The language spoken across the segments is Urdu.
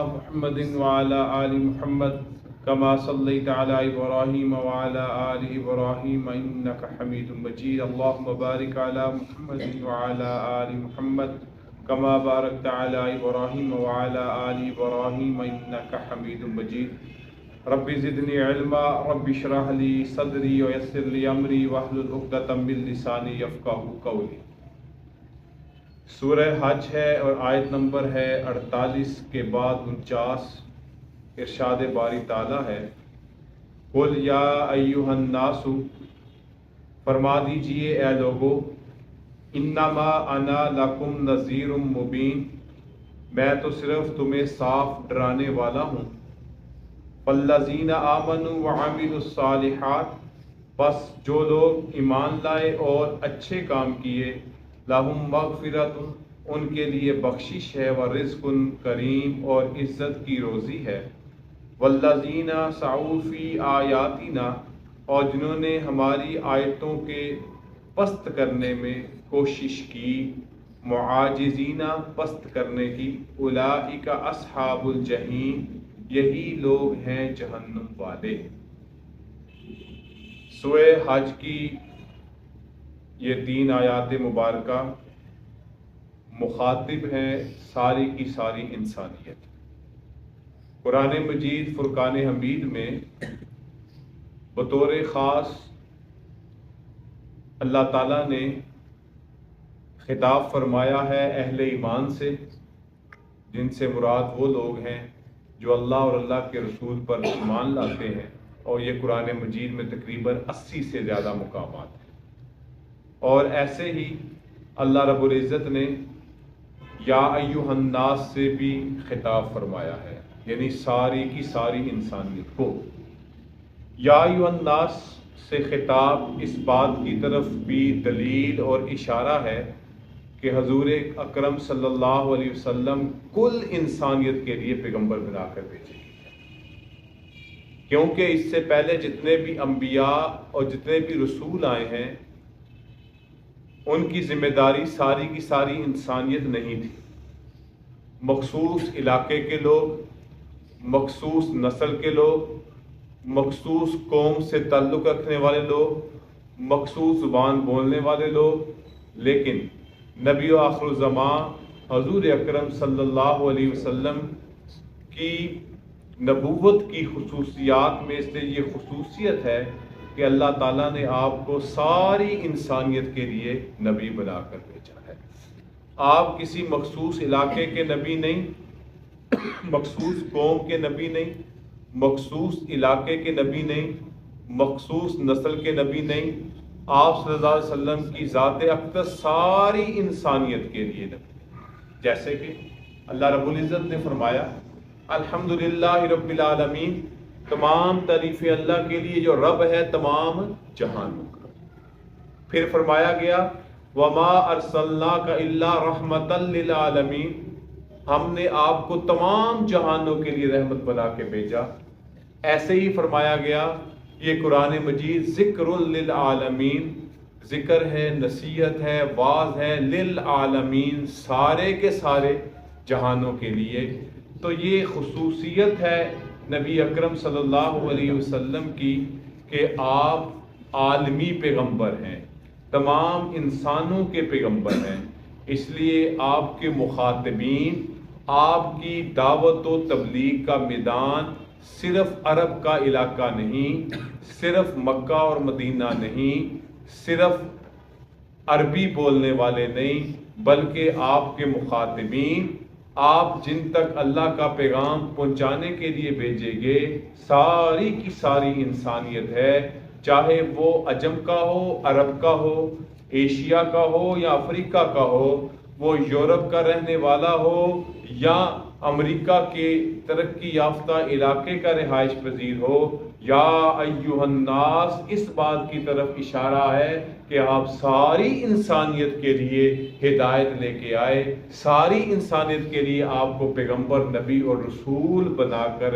محمد وعلى آل محمد كما صليت على إبراهيم وعلى آل إبراهيم إنك حميد مجيد اللهم بارك على محمد وعلى آل محمد كما باركت على إبراهيم وعلى آل إبراهيم إنك حميد مجيد رب زدني علما رب اشرح لي صدري ويسر لي أمري واحلل عقدة من لساني يفقهوا قولي۔ سورہ حج ہے اور آیت نمبر ہے 48 کے بعد 49۔ ارشاد باری تعالیٰ ہے قل یا ایہا الناس، فرما دیجئے اے لوگو، انما انا لکم نذیر مبین، میں تو صرف تمہیں صاف ڈرانے والا ہوں۔ فالذین آمنوا وعملوا الصالحات، بس جو لوگ ایمان لائے اور اچھے کام کیے، لہم مغفرت، ان کے لیے بخشش ہے، ورزق کریم، اور عزت کی روزی ہے۔ والذین سعوا فی آیاتنا، اور جنہوں نے ہماری آیتوں کے پست کرنے میں کوشش کی، معاجزین پست کرنے کی، اولئک اصحاب الجحیم، یہی لوگ ہیں جہنم والے۔ سورہ حج کی یہ 3 آیات مبارکہ مخاطب ہیں ساری کی ساری انسانیت۔ قرآن مجید فرقان حمید میں بطور خاص اللہ تعالیٰ نے خطاب فرمایا ہے اہل ایمان سے، جن سے مراد وہ لوگ ہیں جو اللہ اور اللہ کے رسول پر ایمان لاتے ہیں، اور یہ قرآن مجید میں تقریباً 80 سے زیادہ مقامات ہیں۔ اور ایسے ہی اللہ رب العزت نے یا ایہا الناس سے بھی خطاب فرمایا ہے، یعنی ساری کی ساری انسانیت کو۔ یا ایہا الناس سے خطاب اس بات کی طرف بھی دلیل اور اشارہ ہے کہ حضور اکرم صلی اللہ علیہ وسلم کل انسانیت کے لیے پیغمبر بنا کر بھیجے گئے، کیونکہ اس سے پہلے جتنے بھی انبیاء اور جتنے بھی رسول آئے ہیں، ان کی ذمہ داری ساری کی ساری انسانیت نہیں تھی۔ مخصوص علاقے کے لوگ، مخصوص نسل کے لوگ، مخصوص قوم سے تعلق رکھنے والے لوگ، مخصوص زبان بولنے والے لوگ، لیکن نبی و آخر الزمان حضور اکرم صلی اللہ علیہ وسلم کی نبوت کی خصوصیات میں سے یہ خصوصیت ہے کہ اللہ تعالیٰ نے آپ کو ساری انسانیت کے لیے نبی بنا کر بھیجا ہے۔ آپ کسی مخصوص علاقے کے نبی نہیں، مخصوص قوم کے نبی نہیں، مخصوص علاقے کے نبی نہیں، مخصوص نسل کے نبی نہیں، آپ صلی اللہ علیہ وسلم کی ذات اقدس ساری انسانیت کے لیے نبی۔ جیسے کہ اللہ رب العزت نے فرمایا الحمدللہ رب العالمین، تمام تعریفیں اللہ کے لیے جو رب ہے تمام جہانوں کا۔ پھر فرمایا گیا وما ارسلناک الا رحمتا للعالمین، ہم نے آپ کو تمام جہانوں کے لیے رحمت بنا کے بھیجا۔ ایسے ہی فرمایا گیا یہ قرآن مجید ذکر للعالمین، ذکر ہے، نصیحت ہے، واعظ ہے، للعالمین، سارے کے سارے جہانوں کے لیے۔ تو یہ خصوصیت ہے نبی اکرم صلی اللہ علیہ وسلم کی کہ آپ عالمی پیغمبر ہیں، تمام انسانوں کے پیغمبر ہیں۔ اس لیے آپ کے مخاطبین، آپ کی دعوت و تبلیغ کا میدان صرف عرب کا علاقہ نہیں، صرف مکہ اور مدینہ نہیں، صرف عربی بولنے والے نہیں، بلکہ آپ کے مخاطبین، آپ جن تک اللہ کا پیغام پہنچانے کے لیے بھیجے گئے، ساری کی ساری انسانیت ہے، چاہے وہ عجم کا ہو، عرب کا ہو، ایشیا کا ہو یا افریقہ کا ہو، وہ یورپ کا رہنے والا ہو یا امریکہ کے ترقی یافتہ علاقے کا رہائش پذیر ہو۔ یا ایہا الناس اس بات کی طرف اشارہ ہے کہ آپ ساری انسانیت کے لیے ہدایت لے کے آئے، ساری انسانیت کے لیے آپ کو پیغمبر، نبی اور رسول بنا کر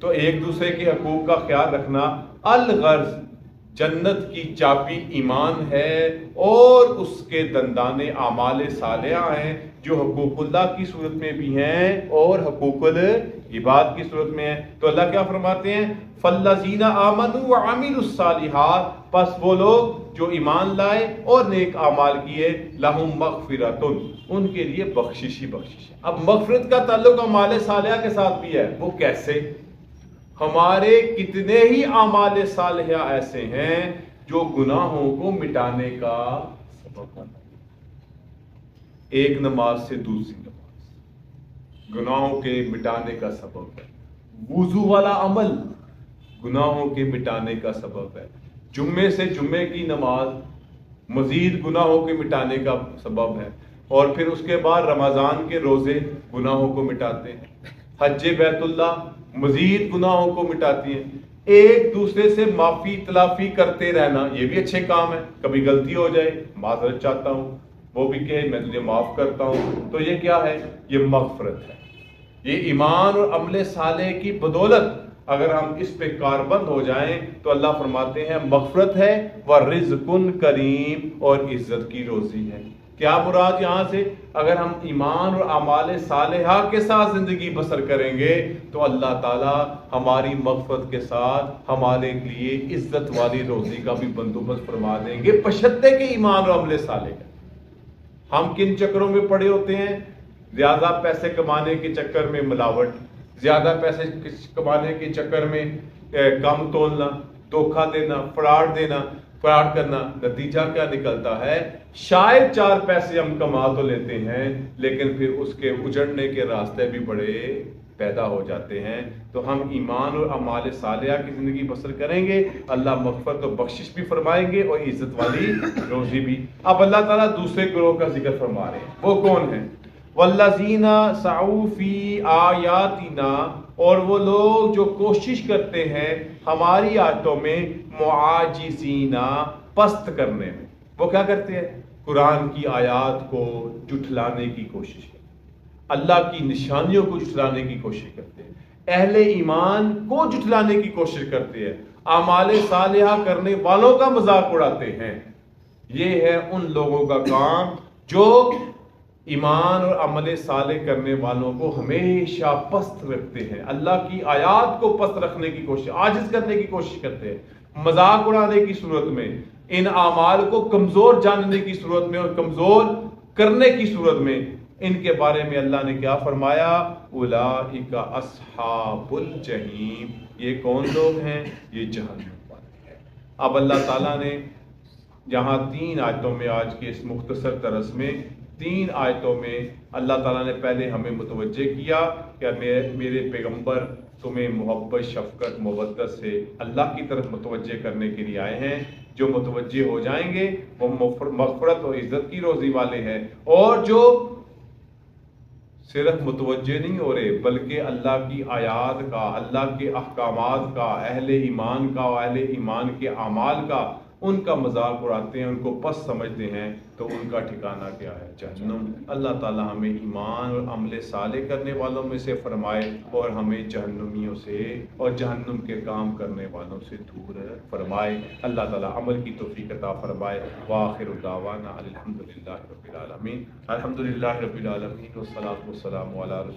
تو ایک دوسرے کے حقوق کا خیال رکھنا الغرض جنت کی چابی ایمان ہے اور اس کے دندانے اعمال صالحہ ہیں جو حقوق اللہ کی صورت میں بھی ہیں اور حقوق العباد کی صورت میں ہیں۔ تو اللہ کیا فرماتے ہیں؟ فَالَّذِينَ آمَنُوا وَعَمِلُوا الصَّالِحَاتِ، پس وہ لوگ جو ایمان لائے اور نیک اعمال کیے، لَهُم مَغْفِرَةٌ، ان کے لیے بخشش ہی بخشش ہے۔ اب مغفرت کا تعلق اعمال صالحہ کے ساتھ بھی ہے، وہ کیسے؟ ہمارے کتنے ہی اعمال صالحہ ایسے ہیں جو گناہوں کو مٹانے کا سبب بنتے ہیں۔ ایک نماز سے دوسری نماز گناہوں کے مٹانے کا سبب ہے، وضو والا عمل گناہوں کے مٹانے کا سبب ہے، جمعے سے جمعے کی نماز مزید گناہوں کے مٹانے کا سبب ہے، اور پھر اس کے بعد رمضان کے روزے گناہوں کو مٹاتے ہیں، حج بیت اللہ مزید گناہوں کو مٹاتی ہیں، ایک دوسرے سے معافی تلافی کرتے رہنا یہ بھی اچھے کام ہے، کبھی غلطی ہو جائے معذرت چاہتا ہوں، وہ بھی کہے میں تجھے معاف کرتا ہوں، تو یہ کیا ہے؟ یہ مغفرت ہے۔ یہ ایمان اور عمل صالح کی بدولت اگر ہم اس پہ کاربند ہو جائیں تو اللہ فرماتے ہیں مغفرت ہے وَرِزْقٌ کریم، اور عزت کی روزی ہے۔ کیا مراد یہاں سے؟ اگر ہم ایمان اور اعمال صالحہ کے ساتھ زندگی بسر کریں گے تو اللہ تعالی ہماری مغفرت کے ساتھ ہمارے لیے عزت والی روزی کا بھی بندوبست فرما دیں گے، بشرطے کے ایمان اور عمل صالح کا۔ ہم کن چکروں میں پڑے ہوتے ہیں؟ زیادہ پیسے کمانے کے چکر میں ملاوٹ، زیادہ پیسے کمانے کے چکر میں کم تولنا، دھوکہ دینا، فراڈ کرنا۔ نتیجہ کیا نکلتا ہے؟ شاید 4 پیسے ہم کما تو لیتے ہیں لیکن پھر اس کے اجڑنے کے راستے بھی بڑے پیدا ہو جاتے ہیں۔ تو ہم ایمان اور اعمال صالحہ کی زندگی بسر کریں گے، اللہ مغفرت و بخشش بھی فرمائیں گے اور عزت والی روزی بھی۔ اب اللہ تعالیٰ دوسرے گروہ کا ذکر فرما رہے ہیں، وہ کون ہیں؟ وَالَّذِينَ سَعُوا فِي آيَاتِنَا، اور وہ لوگ جو کوشش کرتے ہیں ہماری آیتوں میں معاجزین، پست کرنے میں۔ وہ کیا کرتے ہیں؟ قرآن کی آیات کو جھٹلانے کی کوشش کرتے ہیں، اللہ کی نشانیوں کو جھٹلانے کی کوشش کرتے ہیں، اہل ایمان کو جھٹلانے کی کوشش کرتے ہیں، اعمال صالحہ کرنے والوں کا مذاق اڑاتے ہیں۔ یہ ہے ان لوگوں کا کام جو ایمان اور عمل صالح کرنے والوں کو ہمیشہ پست رکھتے ہیں، اللہ کی آیات کو پست رکھنے کی کوشش، عاجز کرنے کی کوشش کرتے ہیں، مذاق اڑانے کی صورت میں، ان اعمال کو کمزور جاننے کی صورت میں اور کمزور کرنے کی صورت میں۔ ان کے بارے میں اللہ نے کیا فرمایا؟ اولئک اصحاب الجحیم، یہ کون لوگ ہیں؟ یہ جہنم والے ہیں۔ اب اللہ تعالیٰ نے جہاں 3 آیتوں میں، آج کے اس مختصر درس میں 3 آیتوں میں اللہ تعالیٰ نے پہلے ہمیں متوجہ کیا کہ میرے پیغمبر تمہیں محبت، شفقت، مودت سے اللہ کی طرف متوجہ کرنے کے لیے آئے ہیں۔ جو متوجہ ہو جائیں گے وہ مغفرت اور عزت کی روزی والے ہیں، اور جو صرف متوجہ نہیں ہو رہے بلکہ اللہ کی آیات کا، اللہ کے احکامات کا، اہل ایمان کا، اہل ایمان کے اعمال کا، ان کا مذاق اڑاتے ہیں، ان کو پست سمجھتے ہیں، تو ان کا ٹھکانہ کیا ہے؟ جہنم۔ اللہ تعالی ہمیں ایمان اور عمل صالح کرنے والوں میں سے فرمائے اور ہمیں جہنمیوں سے اور جہنم کے کام کرنے والوں سے دور فرمائے۔ اللہ تعالی عمل کی توفیق عطا فرمائے۔ وآخر دعوانا الحمدللہ رب العالمین۔ الحمدللہ رب العالمین والصلاۃ والسلام علی رسول